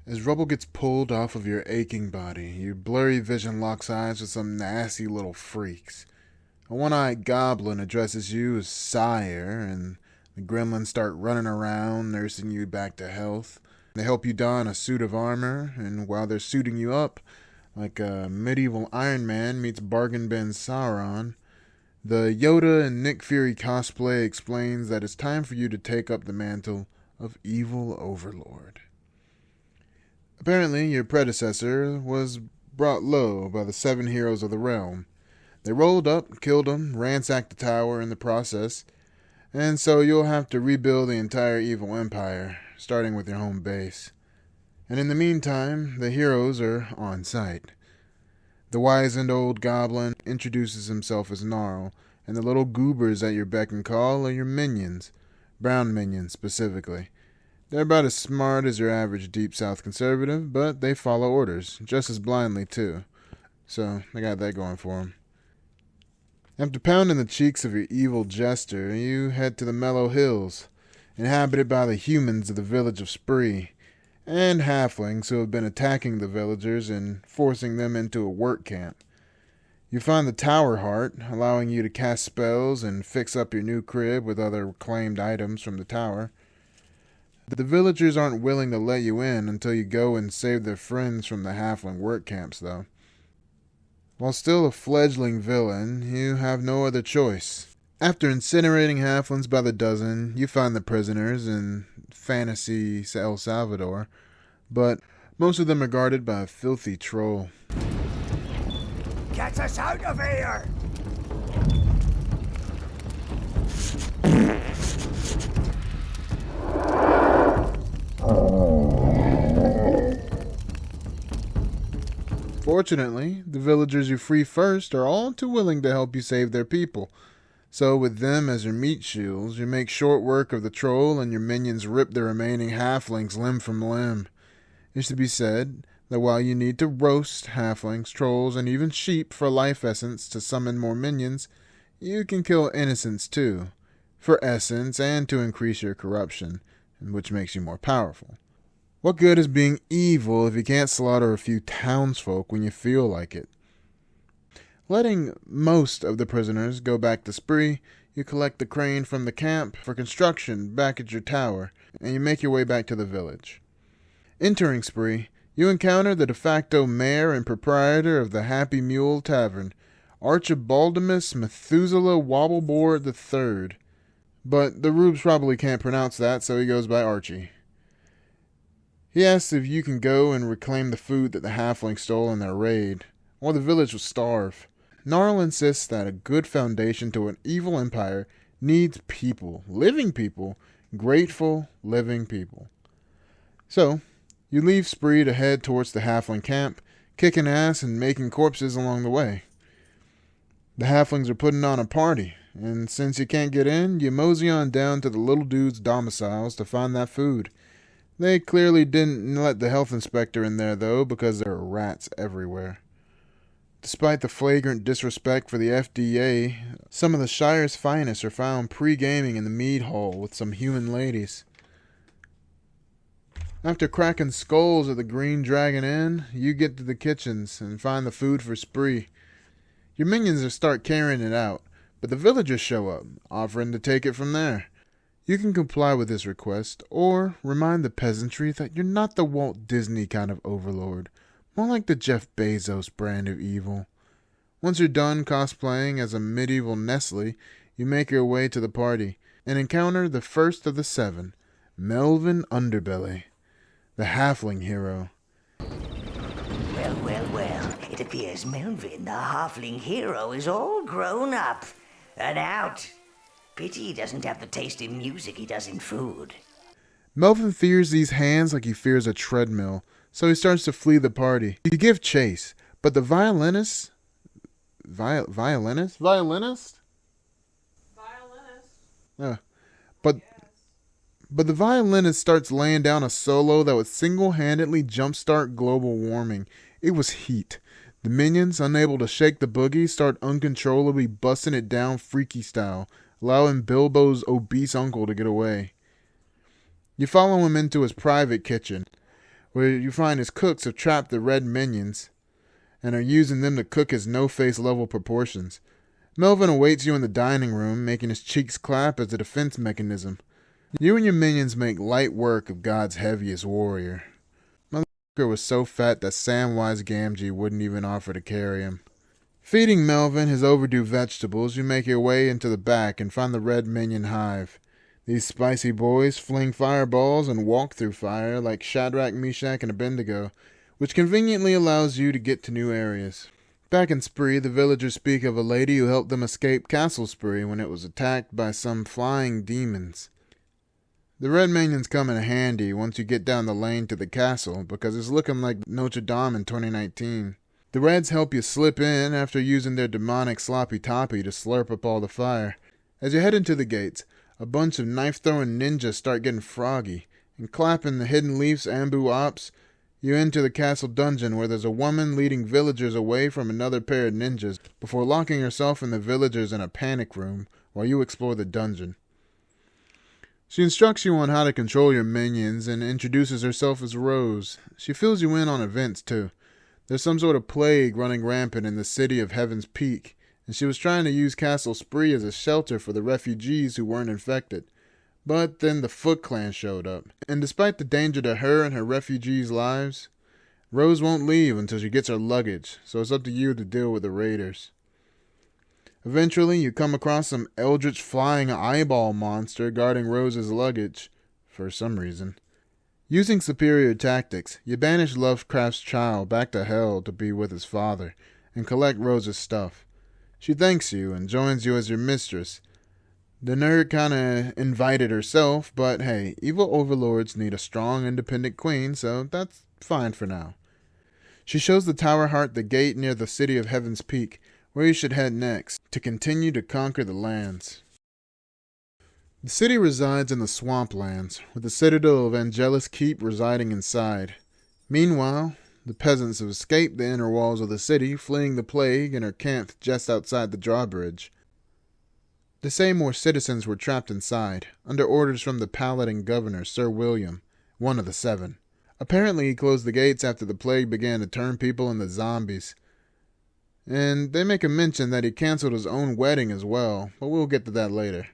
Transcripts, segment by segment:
As rubble gets pulled off of your aching body, your blurry vision locks eyes with some nasty little freaks. A one-eyed goblin addresses you as sire, and the gremlins start running around, nursing you back to health. They help you don a suit of armor, and while they're suiting you up, like a medieval Iron Man meets Bargain Bin Sauron, the Yoda and Nick Fury cosplay explains that it's time for you to take up the mantle of evil Overlord. Apparently, your predecessor was brought low by the 7 heroes of the realm. They rolled up, killed him, ransacked the tower in the process, and so you'll have to rebuild the entire evil empire, starting with your home base. And in the meantime, the heroes are on site. The wizened old goblin introduces himself as Gnarl, and the little goobers at your beck and call are your minions, brown minions specifically. They're about as smart as your average Deep South conservative, but they follow orders, just as blindly too. So, they got that going for them. After pounding the cheeks of your evil jester, you head to the Mellow Hills, inhabited by the humans of the village of Spree, and halflings who have been attacking the villagers and forcing them into a work camp. You find the Tower Heart, allowing you to cast spells and fix up your new crib with other reclaimed items from the tower. The villagers aren't willing to let you in until you go and save their friends from the halfling work camps, though. While still a fledgling villain, you have no other choice. After incinerating halflings by the dozen, you find the prisoners in fantasy El Salvador, but most of them are guarded by a filthy troll. Get us out of here! Fortunately, the villagers you free first are all too willing to help you save their people. So with them as your meat shields, you make short work of the troll and your minions rip the remaining halflings limb from limb. It should be said that while you need to roast halflings, trolls, and even sheep for life essence to summon more minions, you can kill innocents too, for essence and to increase your corruption, which makes you more powerful. What good is being evil if you can't slaughter a few townsfolk when you feel like it? Letting most of the prisoners go back to Spree, you collect the crane from the camp for construction back at your tower, and you make your way back to the village. Entering Spree, you encounter the de facto mayor and proprietor of the Happy Mule Tavern, Archibaldimus Methuselah Wobbleboard III. But the rubes probably can't pronounce that, so he goes by Archie. He asks if you can go and reclaim the food that the halflings stole in their raid, or the village will starve. Gnarl insists that a good foundation to an evil empire needs people, living people, grateful, living people. So, you leave Spree to head towards the halfling camp, kicking ass and making corpses along the way. The halflings are putting on a party, and since you can't get in, you mosey on down to the little dude's domiciles to find that food. They clearly didn't let the health inspector in there, though, because there are rats everywhere. Despite the flagrant disrespect for the FDA, some of the Shire's finest are found pre-gaming in the mead hall with some human ladies. After cracking skulls at the Green Dragon Inn, you get to the kitchens and find the food for Spree. Your minions start carrying it out, but the villagers show up, offering to take it from there. You can comply with this request, or remind the peasantry that you're not the Walt Disney kind of overlord, more like the Jeff Bezos brand of evil. Once you're done cosplaying as a medieval Nestle, you make your way to the party, and encounter the first of the 7, Melvin Underbelly, the halfling hero. Well, it appears Melvin, the halfling hero, is all grown up and out. Pity he doesn't have the taste in music he does in food. Melvin fears these hands like he fears a treadmill, so he starts to flee the party. You give chase, but the violinist? But the violinist starts laying down a solo that would single-handedly jumpstart global warming. It was heat. The minions, unable to shake the boogie, start uncontrollably busting it down freaky style, allowing Bilbo's obese uncle to get away. You follow him into his private kitchen, where you find his cooks have trapped the red minions and are using them to cook his no-face level proportions. Melvin awaits you in the dining room, making his cheeks clap as a defense mechanism. You and your minions make light work of God's heaviest warrior. Motherfucker was so fat that Samwise Gamgee wouldn't even offer to carry him. Feeding Melvin his overdue vegetables, you make your way into the back and find the red minion hive. These spicy boys fling fireballs and walk through fire like Shadrach, Meshach, and Abednego, which conveniently allows you to get to new areas. Back in Spree, the villagers speak of a lady who helped them escape Castle Spree when it was attacked by some flying demons. The red minions come in handy once you get down the lane to the castle because it's looking like Notre Dame in 2019. The Reds help you slip in after using their demonic sloppy toppy to slurp up all the fire. As you head into the gates, a bunch of knife-throwing ninjas start getting froggy, and clapping the hidden leaf's ambu ops, you enter the castle dungeon where there's a woman leading villagers away from another pair of ninjas before locking herself and the villagers in a panic room while you explore the dungeon. She instructs you on how to control your minions and introduces herself as Rose. She fills you in on events too. There's some sort of plague running rampant in the city of Heaven's Peak, and she was trying to use Castle Spree as a shelter for the refugees who weren't infected. But then the Foot Clan showed up, and despite the danger to her and her refugees' lives, Rose won't leave until she gets her luggage, so it's up to you to deal with the raiders. Eventually, you come across some eldritch flying eyeball monster guarding Rose's luggage, for some reason. Using superior tactics, you banish Lovecraft's child back to hell to be with his father, and collect Rose's stuff. She thanks you and joins you as your mistress. The nerd kinda invited herself, but hey, evil overlords need a strong, independent queen, so that's fine for now. She shows the Tower Heart the gate near the city of Heaven's Peak, where you should head next, to continue to conquer the lands. The city resides in the swamplands, with the citadel of Angelus Keep residing inside. Meanwhile, the peasants have escaped the inner walls of the city, fleeing the plague, and are camped just outside the drawbridge. The Seymour citizens were trapped inside, under orders from the Paladin governor, Sir William, one of the 7. Apparently he closed the gates after the plague began to turn people into zombies. And they make a mention that he canceled his own wedding as well, but we'll get to that later.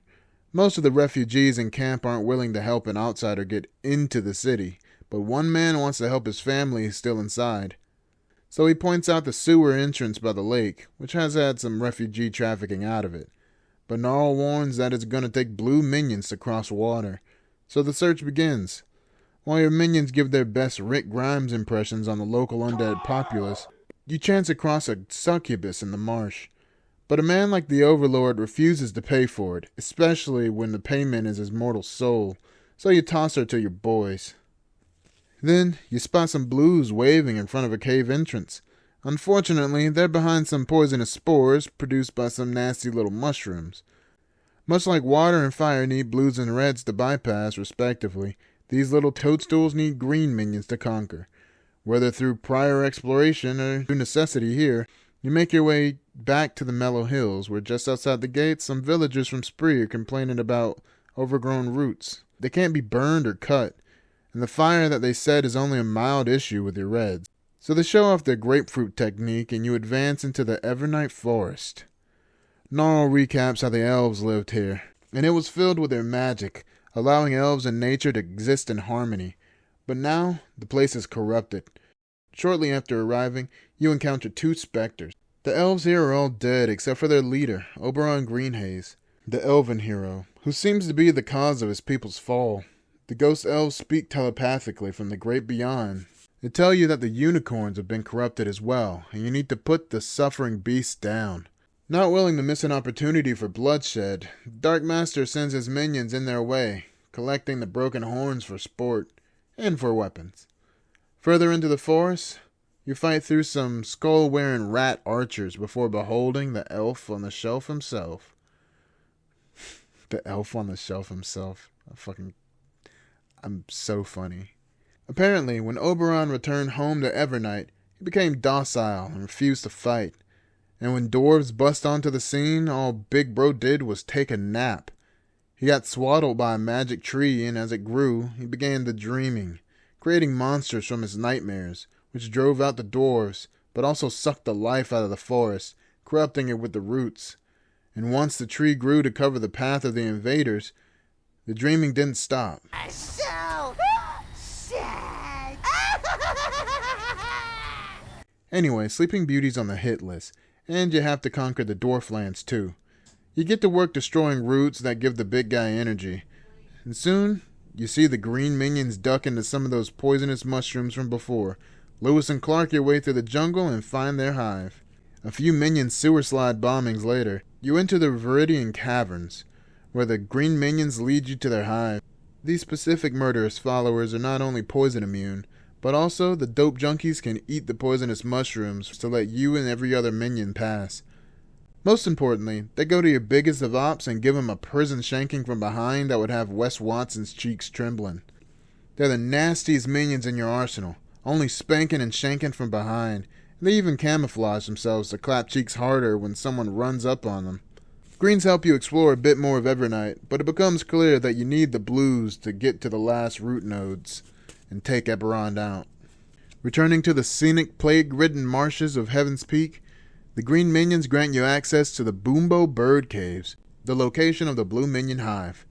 Most of the refugees in camp aren't willing to help an outsider get into the city, but one man wants to help his family still inside. So he points out the sewer entrance by the lake, which has had some refugee trafficking out of it. But Gnarl warns that it's going to take blue minions to cross water, so the search begins. While your minions give their best Rick Grimes impressions on the local undead populace, you chance across a succubus in the marsh. But a man like the Overlord refuses to pay for it, especially when the payment is his mortal soul, so you toss her to your boys. Then, you spot some blues waving in front of a cave entrance. Unfortunately, they're behind some poisonous spores produced by some nasty little mushrooms. Much like water and fire need blues and reds to bypass, respectively, these little toadstools need green minions to conquer. Whether through prior exploration or through necessity here, you make your way back to the Mellow Hills, where just outside the gates, some villagers from Spree are complaining about overgrown roots. They can't be burned or cut, and the fire that they said is only a mild issue with your reds. So they show off their grapefruit technique, and you advance into the Evernight Forest. Gnarl recaps how the elves lived here, and it was filled with their magic, allowing elves and nature to exist in harmony. But now, the place is corrupted. Shortly after arriving, you encounter 2 specters. The elves here are all dead except for their leader, Oberon Greenhaze, the elven hero, who seems to be the cause of his people's fall. The ghost elves speak telepathically from the great beyond. They tell you that the unicorns have been corrupted as well, and you need to put the suffering beasts down. Not willing to miss an opportunity for bloodshed, Dark Master sends his minions in their way, collecting the broken horns for sport, and for weapons. Further into the forest, you fight through some skull-wearing rat archers before beholding the elf on the shelf himself. The elf on the shelf himself. I'm so funny. Apparently, when Oberon returned home to Evernight, he became docile and refused to fight. And when dwarves bust onto the scene, all Big Bro did was take a nap. He got swaddled by a magic tree, and as it grew, he began the dreaming, creating monsters from his nightmares, which drove out the dwarves, but also sucked the life out of the forest, corrupting it with the roots. And once the tree grew to cover the path of the invaders, the dreaming didn't stop. So sad. Anyway, Sleeping Beauty's on the hit list, and you have to conquer the dwarf lands too. You get to work destroying roots that give the big guy energy. And soon, you see the green minions duck into some of those poisonous mushrooms from before. Lewis and Clark your way through the jungle and find their hive. A few minion sewer slide bombings later, you enter the Viridian Caverns, where the green minions lead you to their hive. These specific murderous followers are not only poison immune, but also the dope junkies can eat the poisonous mushrooms to let you and every other minion pass. Most importantly, they go to your biggest of ops and give him a prison shanking from behind that would have Wes Watson's cheeks trembling. They're the nastiest minions in your arsenal, only spanking and shanking from behind. They even camouflage themselves to clap cheeks harder when someone runs up on them. Greens help you explore a bit more of Evernight, but it becomes clear that you need the blues to get to the last root nodes and take Eberron out. Returning to the scenic, plague-ridden marshes of Heaven's Peak, the green minions grant you access to the Boombo Bird Caves, the location of the Blue Minion Hive.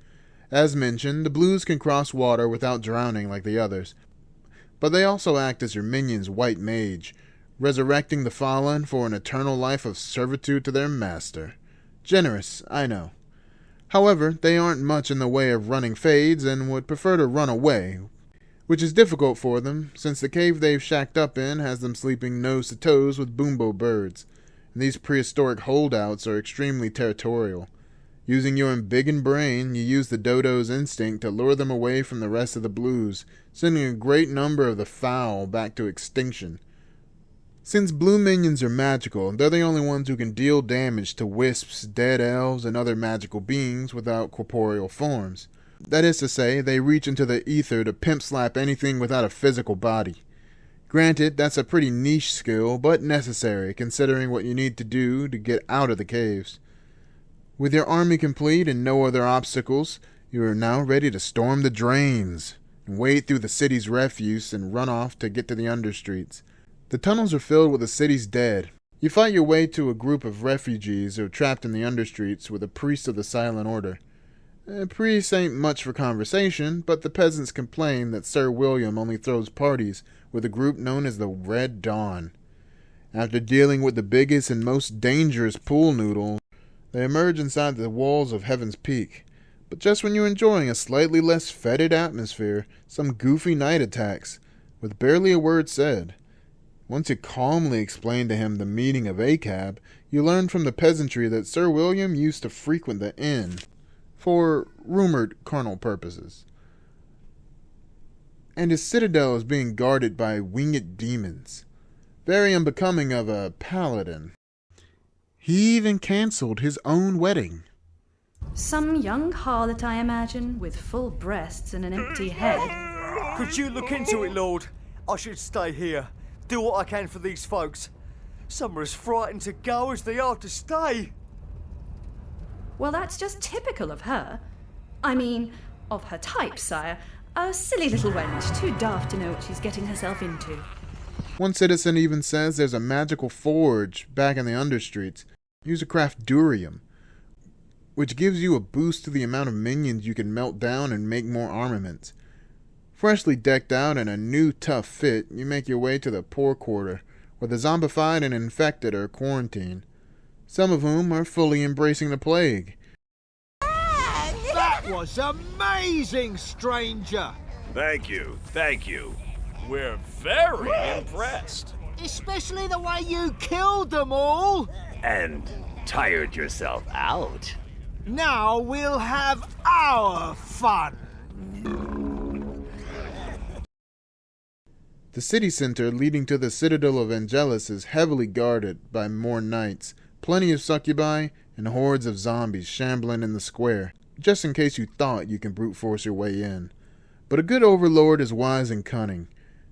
As mentioned, the blues can cross water without drowning like the others, but they also act as your minion's white mage, resurrecting the fallen for an eternal life of servitude to their master. Generous, I know. However, they aren't much in the way of running fades and would prefer to run away, which is difficult for them, since the cave they've shacked up in has them sleeping nose to toes with boombo birds, and these prehistoric holdouts are extremely territorial. Using your embiggened brain, you use the dodo's instinct to lure them away from the rest of the blues, sending a great number of the foul back to extinction. Since blue minions are magical, they're the only ones who can deal damage to wisps, dead elves, and other magical beings without corporeal forms. That is to say, they reach into the ether to pimp slap anything without a physical body. Granted, that's a pretty niche skill, but necessary, considering what you need to do to get out of the caves. With your army complete and no other obstacles, you are now ready to storm the drains, and wade through the city's refuse and run off to get to the understreets. The tunnels are filled with the city's dead. You fight your way to a group of refugees who are trapped in the understreets with a priest of the Silent Order. Priests ain't much for conversation, but the peasants complain that Sir William only throws parties with a group known as the Red Dawn. After dealing with the biggest and most dangerous pool noodle, they emerge inside the walls of Heaven's Peak. But just when you're enjoying a slightly less fetid atmosphere, some goofy knight attacks, with barely a word said. Once you calmly explain to him the meaning of ACAB, you learn from the peasantry that Sir William used to frequent the inn for rumored carnal purposes, and his citadel is being guarded by winged demons, very unbecoming of a paladin. He even cancelled his own wedding. Some young harlot, I imagine, with full breasts and an empty head. Could you look into it, Lord? I should stay here, do what I can for these folks. Some are as frightened to go as they are to stay. Well, that's just typical of her. I mean, of her type, sire. A silly little wench, too daft to know what she's getting herself into. One citizen even says there's a magical forge back in the understreets. Use a craft durium, which gives you a boost to the amount of minions you can melt down and make more armaments. Freshly decked out in a new tough fit, you make your way to the poor quarter, where the zombified and infected are quarantined, some of whom are fully embracing the plague. That was amazing, stranger! Thank you. We're very impressed. Especially the way you killed them all! And tired yourself out. Now we'll have our fun! The city center leading to the citadel of Angelus is heavily guarded by more knights, plenty of succubi, and hordes of zombies shambling in the square, just in case you thought you can brute force your way in. But a good overlord is wise and cunning.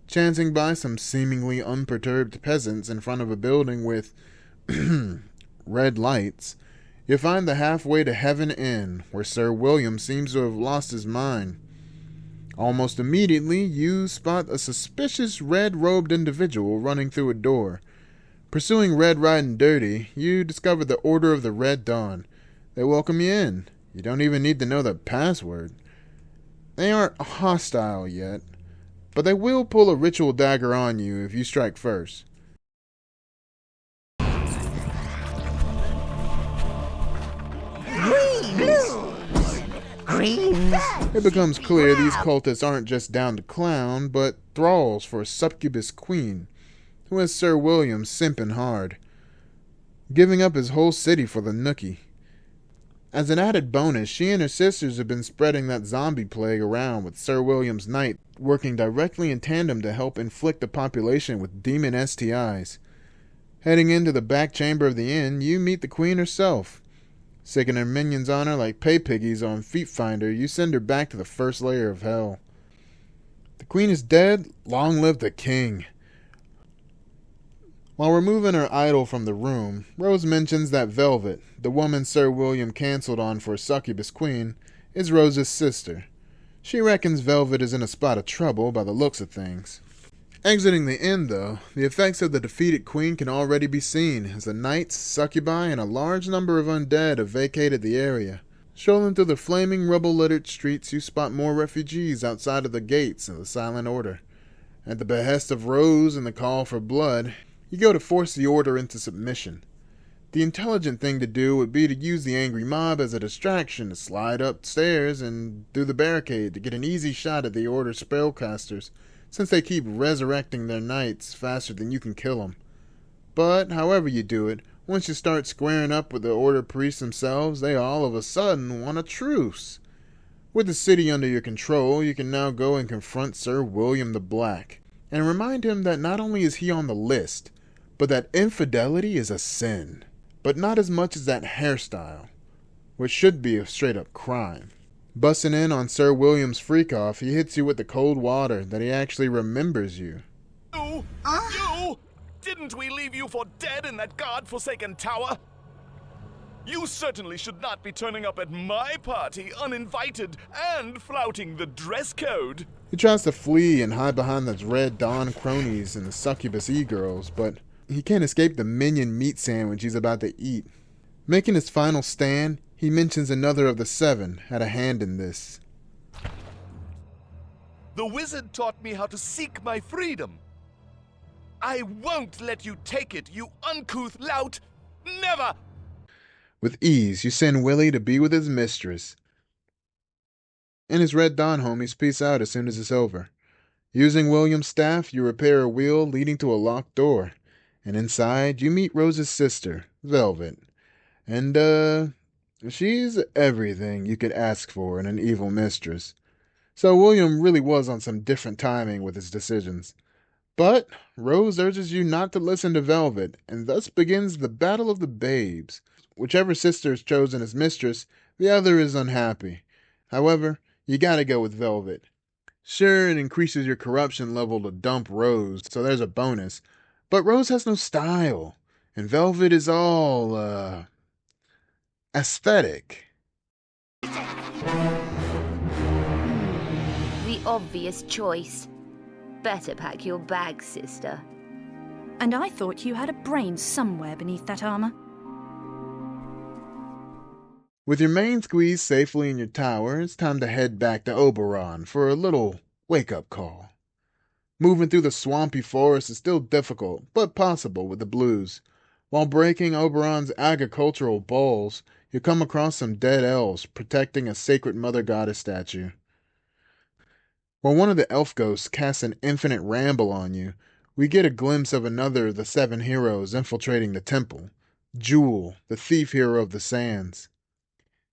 Chancing by some seemingly unperturbed peasants in front of a building with red lights, you find the Halfway to Heaven Inn, where Sir William seems to have lost his mind. Almost immediately, you spot a suspicious red-robed individual running through a door. Pursuing Red Riding Dirty, you discover the Order of the Red Dawn. They welcome you in. You don't even need to know the password. They aren't hostile yet, but they will pull a ritual dagger on you if you strike first. Greens. It becomes clear these cultists aren't just down to clown, but thralls for a succubus queen, who has Sir William simping hard, giving up his whole city for the nookie. As an added bonus, she and her sisters have been spreading that zombie plague around, with Sir William's knight working directly in tandem to help inflict the population with demon STIs. Heading into the back chamber of the inn, you meet the queen herself. Sicking her minions on her like pay piggies on Feet Finder, you send her back to the first layer of hell. The queen is dead, long live the king. While removing her idol from the room, Rose mentions that Velvet, the woman Sir William cancelled on for a succubus queen, is Rose's sister. She reckons Velvet is in a spot of trouble by the looks of things. Exiting the inn, though, the effects of the defeated queen can already be seen, as the knights, succubi, and a large number of undead have vacated the area. Strolling through the flaming, rubble-littered streets, you spot more refugees outside of the gates of the Silent Order. At the behest of Rose and the call for blood, you go to force the order into submission. The intelligent thing to do would be to use the angry mob as a distraction to slide upstairs and through the barricade to get an easy shot at the order's spellcasters, since they keep resurrecting their knights faster than you can kill them. But, however you do it, once you start squaring up with the order priests themselves, they all of a sudden want a truce. With the city under your control, you can now go and confront Sir William the Black, and remind him that not only is he on the list, but that infidelity is a sin. But not as much as that hairstyle, which should be a straight-up crime. Busting in on Sir William's freak-off, he hits you with the cold water that he actually remembers you. You! Didn't we leave you for dead in that god-forsaken tower? You certainly should not be turning up at my party uninvited and flouting the dress code. He tries to flee and hide behind those Red Dawn cronies and the succubus e-girls, but he can't escape the minion meat sandwich he's about to eat. Making his final stand, he mentions another of the seven had a hand in this. The wizard taught me how to seek my freedom. I won't let you take it, you uncouth lout! Never! With ease, you send Willie to be with his mistress. And his Red Dawn homies peace out as soon as it's over. Using William's staff, you repair a wheel leading to a locked door. And inside, you meet Rose's sister, Velvet. And, she's everything you could ask for in an evil mistress. So William really was on some different timing with his decisions. But Rose urges you not to listen to Velvet, and thus begins the Battle of the Babes. Whichever sister is chosen as mistress, the other is unhappy. However, you gotta go with Velvet. Sure, it increases your corruption level to dump Rose, so there's a bonus. But Rose has no style, and Velvet is all, aesthetic. The obvious choice. Better pack your bags, sister. And I thought you had a brain somewhere beneath that armor. With your main squeeze safely in your tower, it's time to head back to Oberon for a little wake-up call. Moving through the swampy forest is still difficult, but possible with the blues. While breaking Oberon's agricultural bowls, you come across some dead elves protecting a sacred mother goddess statue. While one of the elf ghosts casts an infinite ramble on you, we get a glimpse of another of the 7 heroes infiltrating the temple, Jewel, the thief hero of the sands.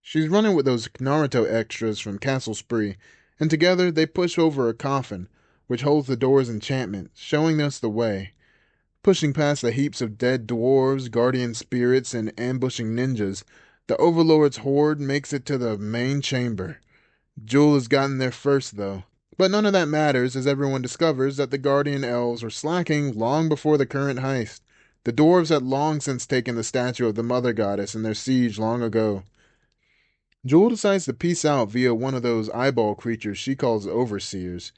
She's running with those Naruto extras from Castle Spree, and together they push over a coffin, which holds the door's enchantment, showing us the way. Pushing past the heaps of dead dwarves, guardian spirits, and ambushing ninjas, the Overlord's horde makes it to the main chamber. Jewel has gotten there first, though. But none of that matters as everyone discovers that the guardian elves were slacking long before the current heist. The dwarves had long since taken the statue of the mother goddess in their siege long ago. Jewel decides to peace out via one of those eyeball creatures she calls overseers,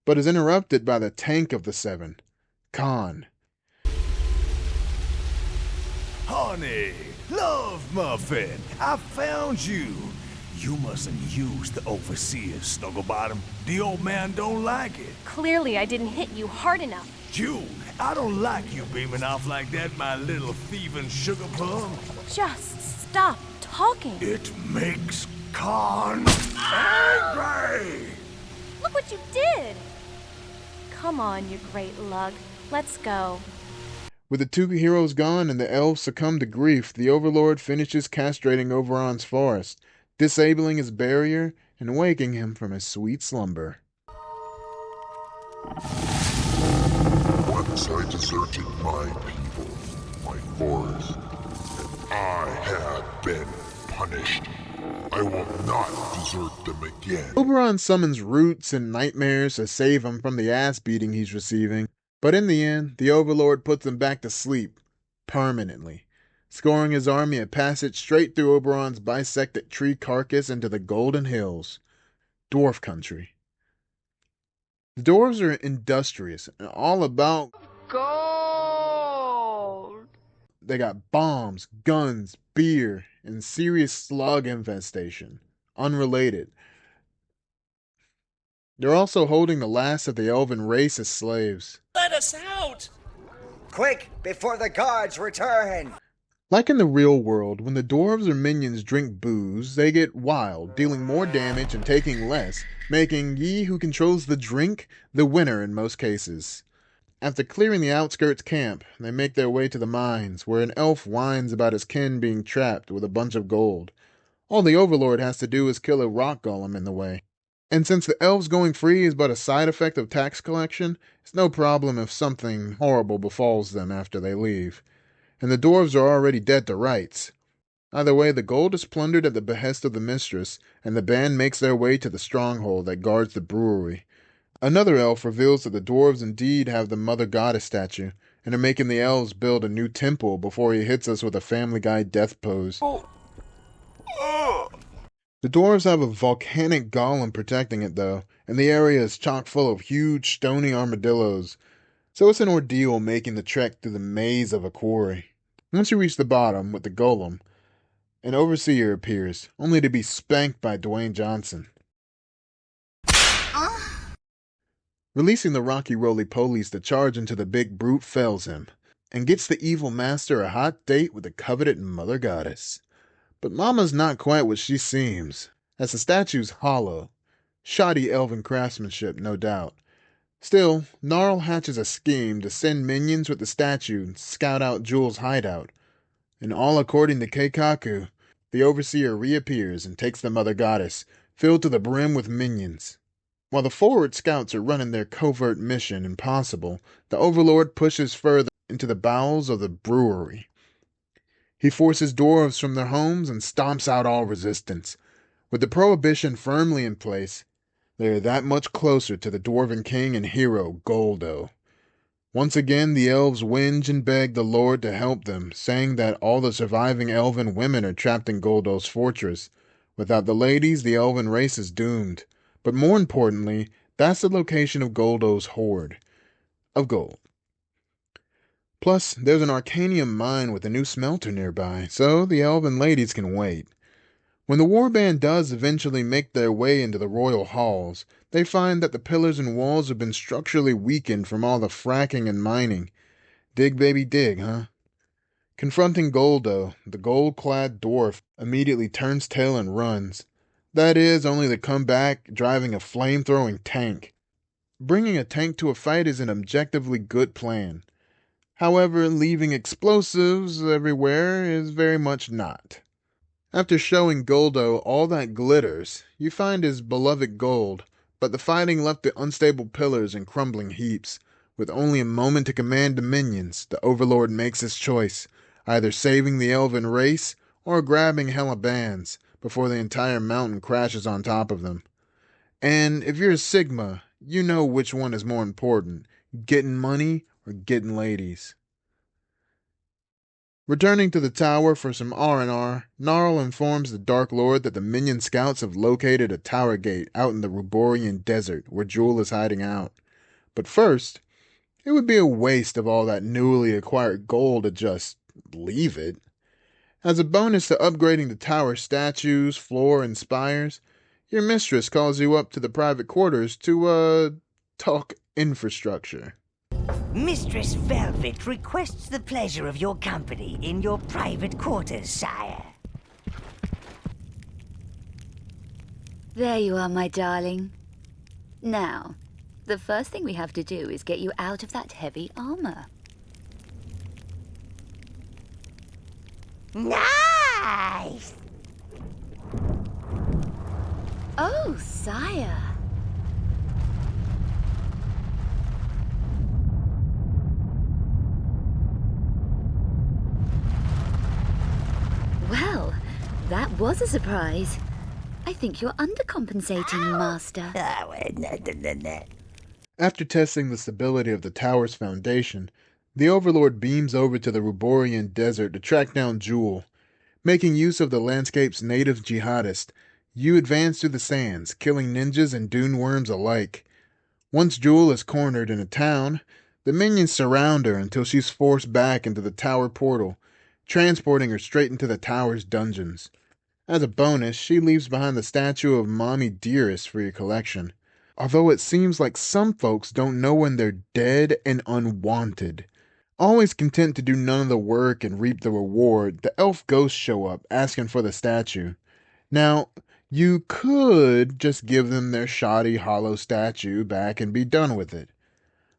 but is interrupted by the tank of the seven, Khan. Honey, love muffin, I found you. You mustn't use the overseer, Snugglebottom. The old man don't like it. Clearly I didn't hit you hard enough. June, I don't like you beaming off like that, my little thieving sugar plum. Just stop talking. It makes Khan angry! Look what you did! Come on, you great lug. Let's go. With the two heroes gone and the elves succumb to grief, the Overlord finishes castrating Oberon's forest, disabling his barrier and waking him from his sweet slumber. Once I deserted my people, my forest, and I have been punished. I will not desert them again. Oberon summons Roots and Nightmares to save him from the ass beating he's receiving, but in the end, the Overlord puts him back to sleep, permanently, scoring his army a passage straight through Oberon's bisected tree carcass into the Golden Hills, Dwarf Country. The dwarves are industrious and all about Gold! They got bombs, guns, beer, and serious slug infestation. Unrelated. They're also holding the last of the elven race as slaves. Let us out! Quick, before the guards return! Like in the real world, when the dwarves or minions drink booze, they get wild, dealing more damage and taking less, making ye who controls the drink the winner in most cases. After clearing the outskirts camp, they make their way to the mines, where an elf whines about his kin being trapped with a bunch of gold. All the Overlord has to do is kill a rock golem in the way. And since the elves going free is but a side effect of tax collection, it's no problem if something horrible befalls them after they leave. And the dwarves are already dead to rights. Either way, the gold is plundered at the behest of the mistress, and the band makes their way to the stronghold that guards the brewery. Another elf reveals that the dwarves indeed have the Mother Goddess statue, and are making the elves build a new temple before he hits us with a Family Guy death pose. The dwarves have a volcanic golem protecting it though, and the area is chock full of huge stony armadillos, so it's an ordeal making the trek through the maze of a quarry. Once you reach the bottom with the golem, an overseer appears, only to be spanked by Dwayne Johnson. Releasing the rocky roly-polies to charge into the big brute fells him, and gets the evil master a hot date with the coveted Mother Goddess. But Mama's not quite what she seems, as the statue's hollow. Shoddy elven craftsmanship, no doubt. Still, Gnarl hatches a scheme to send minions with the statue and scout out Jewel's hideout. And all according to Keikaku, the Overseer reappears and takes the Mother Goddess, filled to the brim with minions. While the forward scouts are running their covert mission impossible, the Overlord pushes further into the bowels of the brewery. He forces dwarves from their homes and stomps out all resistance. With the prohibition firmly in place, they are that much closer to the dwarven king and hero, Goldo. Once again, the elves whinge and beg the Lord to help them, saying that all the surviving elven women are trapped in Goldo's fortress. Without the ladies, the elven race is doomed. But more importantly, that's the location of Goldo's hoard of gold. Plus, there's an arcanium mine with a new smelter nearby, so the elven ladies can wait. When the warband does eventually make their way into the royal halls, they find that the pillars and walls have been structurally weakened from all the fracking and mining. Dig, baby, dig, huh? Confronting Goldo, the gold-clad dwarf immediately turns tail and runs. That is, only to come back driving a flame-throwing tank. Bringing a tank to a fight is an objectively good plan. However, leaving explosives everywhere is very much not. After showing Goldo all that glitters, you find his beloved gold, but the fighting left the unstable pillars in crumbling heaps. With only a moment to command the minions, the Overlord makes his choice, either saving the elven race or grabbing hella bands before the entire mountain crashes on top of them. And if you're a Sigma, you know which one is more important, getting money or getting ladies. Returning to the tower for some R&R, Gnarl informs the Dark Lord that the minion scouts have located a tower gate out in the Ruborian desert where Jewel is hiding out. But first, it would be a waste of all that newly acquired gold to just leave it. As a bonus to upgrading the tower statues, floor, and spires, your mistress calls you up to the private quarters to, talk infrastructure. Mistress Velvet requests the pleasure of your company in your private quarters, sire. There you are, my darling. Now, the first thing we have to do is get you out of that heavy armor. Nice! Oh, sire. Well, that was a surprise. I think you're undercompensating, Master. After testing the stability of the tower's foundation, the Overlord beams over to the Ruborian desert to track down Jewel. Making use of the landscape's native jihadist, you advance through the sands, killing ninjas and dune worms alike. Once Jewel is cornered in a town, the minions surround her until she's forced back into the tower portal, transporting her straight into the tower's dungeons. As a bonus, she leaves behind the statue of Mommy Dearest for your collection. Although it seems like some folks don't know when they're dead and unwanted. Always content to do none of the work and reap the reward, the elf ghosts show up asking for the statue. Now, you could just give them their shoddy hollow statue back and be done with it.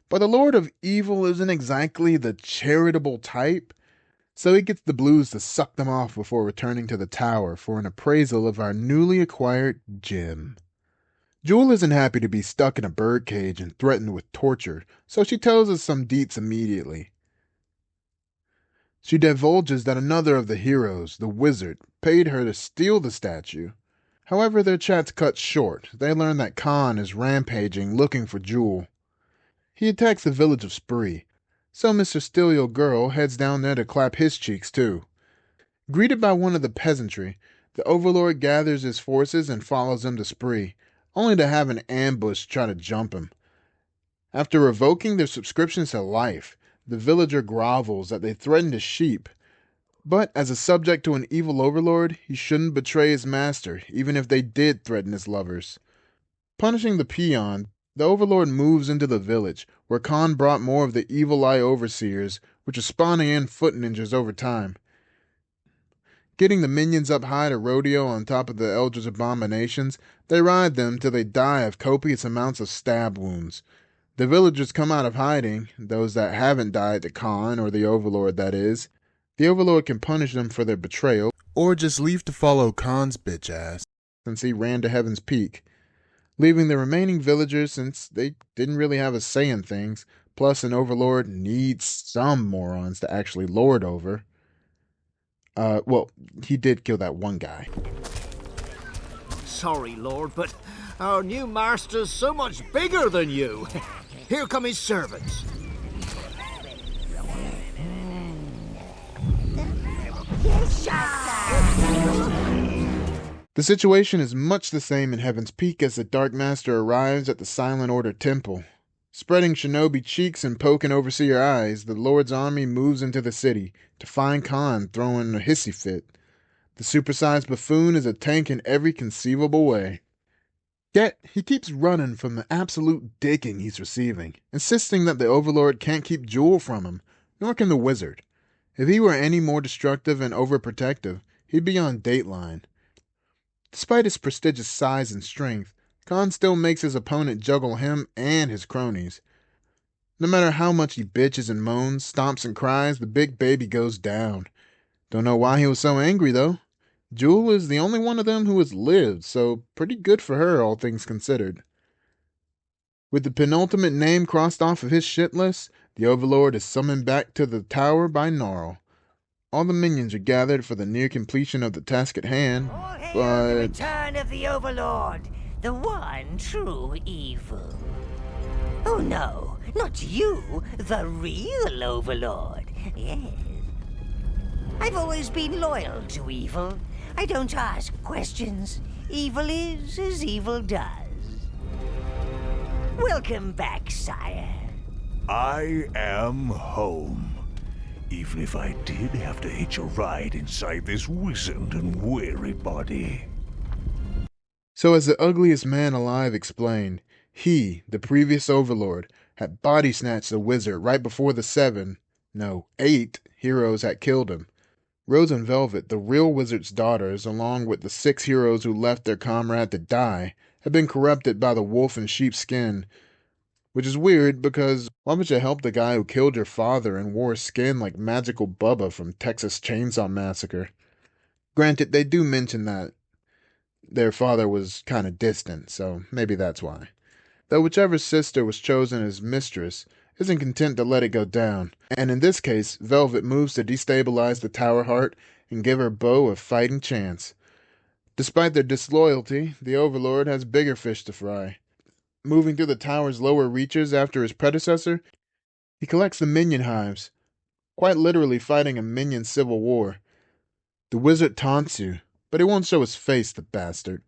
But the Lord of Evil isn't exactly the charitable type, so he gets the blues to suck them off before returning to the tower for an appraisal of our newly acquired gem. Jewel isn't happy to be stuck in a birdcage and threatened with torture, so she tells us some deets immediately. She divulges that another of the heroes, the wizard, paid her to steal the statue. However, their chat's cut short. They learn that Khan is rampaging looking for Jewel. He attacks the village of Spree, so Mr. Steal Girl heads down there to clap his cheeks too. Greeted by one of the peasantry, the Overlord gathers his forces and follows him to Spree, only to have an ambush try to jump him. After revoking their subscriptions to life, the villager grovels that they threatened his sheep. But as a subject to an evil overlord, he shouldn't betray his master, even if they did threaten his lovers. Punishing the peon, the overlord moves into the village, where Khan brought more of the evil eye overseers, which are spawning in foot ninjas over time. Getting the minions up high to rodeo on top of the Eldritch abominations, they ride them till they die of copious amounts of stab wounds. The villagers come out of hiding, those that haven't died to Khan or the Overlord, that is. The Overlord can punish them for their betrayal, or just leave to follow Khan's bitch ass, since he ran to Heaven's Peak, leaving the remaining villagers since they didn't really have a say in things, plus an Overlord needs some morons to actually lord over. Well, he did kill that one guy. Sorry, Lord, but our new master's so much bigger than you. Here come his servants. The situation is much the same in Heaven's Peak as the Dark Master arrives at the Silent Order Temple. Spreading shinobi cheeks and poking overseer eyes, the Lord's army moves into the city to find Khan throwing a hissy fit. The supersized buffoon is a tank in every conceivable way. Yet, he keeps running from the absolute dicking he's receiving, insisting that the Overlord can't keep Jewel from him, nor can the wizard. If he were any more destructive and overprotective, he'd be on Dateline. Despite his prestigious size and strength, Khan still makes his opponent juggle him and his cronies. No matter how much he bitches and moans, stomps and cries, the big baby goes down. Don't know why he was so angry, though. Jewel is the only one of them who has lived, so pretty good for her, all things considered. With the penultimate name crossed off of his shit list, the Overlord is summoned back to the tower by Gnarl. All the minions are gathered for the near completion of the task at hand, but... The return of the Overlord, the one true evil. Oh no, not you, the real Overlord. Yes. I've always been loyal to evil. I don't ask questions. Evil is as evil does. Welcome back, sire. I am home. Even if I did have to hitch a ride inside this wizened and weary body. So as the ugliest man alive explained, he, the previous Overlord, had body snatched the wizard right before the 8 heroes had killed him. Rose and Velvet, the real wizard's daughters, along with the 6 heroes who left their comrade to die, had been corrupted by the wolf in sheep's skin. Which is weird because why would you help the guy who killed your father and wore skin like Magical Bubba from Texas Chainsaw Massacre? Granted, they do mention that their father was kind of distant, so maybe that's why. Though whichever sister was chosen as mistress isn't content to let it go down, and in this case, Velvet moves to destabilize the Tower Heart and give her bow a fighting chance. Despite their disloyalty, the Overlord has bigger fish to fry. Moving through the tower's lower reaches after his predecessor, he collects the minion hives, quite literally fighting a minion civil war. The wizard taunts you, but he won't show his face, the bastard.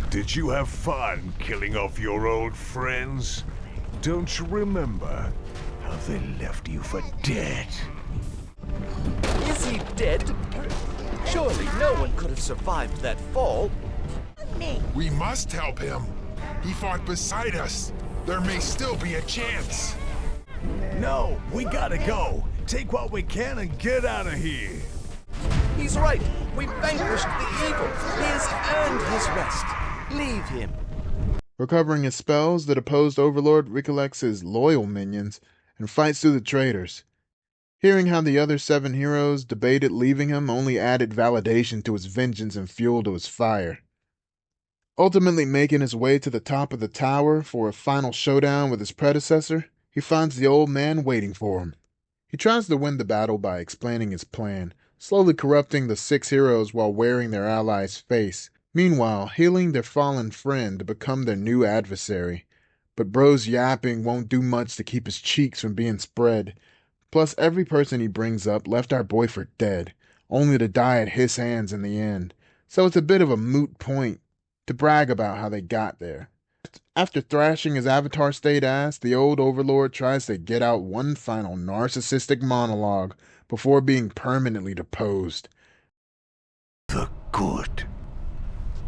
Did you have fun killing off your old friends? Don't you remember how they left you for dead? Is he dead? Surely no one could have survived that fall. We must help him. He fought beside us. There may still be a chance. No, we gotta go. Take what we can and get out of here. He's right. We vanquished the evil. He has earned his rest. Leave him. Recovering his spells, the deposed Overlord recollects his loyal minions and fights through the traitors. Hearing how the other 7 heroes debated leaving him only added validation to his vengeance and fuel to his fire. Ultimately making his way to the top of the tower for a final showdown with his predecessor, he finds the old man waiting for him. He tries to win the battle by explaining his plan, slowly corrupting the 6 heroes while wearing their ally's face, meanwhile healing their fallen friend to become their new adversary. But Bro's yapping won't do much to keep his cheeks from being spread. Plus every person he brings up left our boy for dead, only to die at his hands in the end. So it's a bit of a moot point to brag about how they got there. After thrashing his Avatar state ass, the old Overlord tries to get out one final narcissistic monologue before being permanently deposed. The good.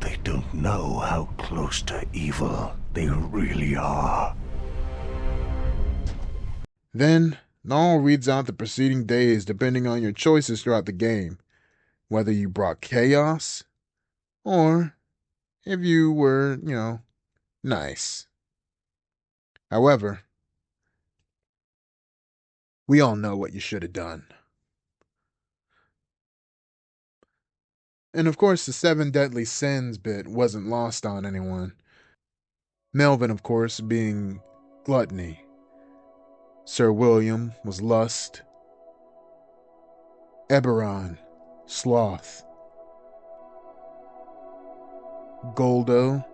They don't know how close to evil they really are. Then, Null reads out the preceding days depending on your choices throughout the game. Whether you brought chaos, or if you were, nice. However, we all know what you should have done. And of course, the 7 deadly sins bit wasn't lost on anyone. Melvin, of course, being gluttony. Sir William was lust. Eberron, sloth. Goldo,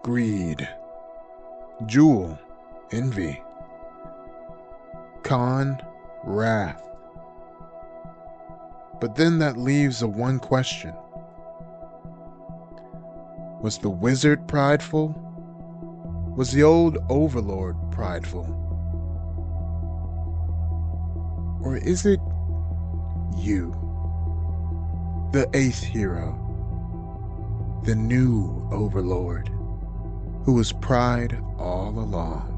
greed. Jewel, envy. Khan, wrath. But then that leaves a one question. Was the wizard prideful? Was the old Overlord prideful? Or is it you, the 8th hero, the new Overlord, who was pride all along?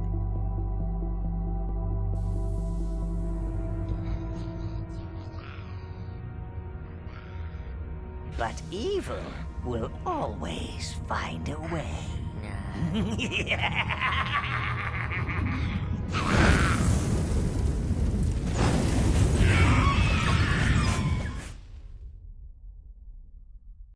But evil will always find a way.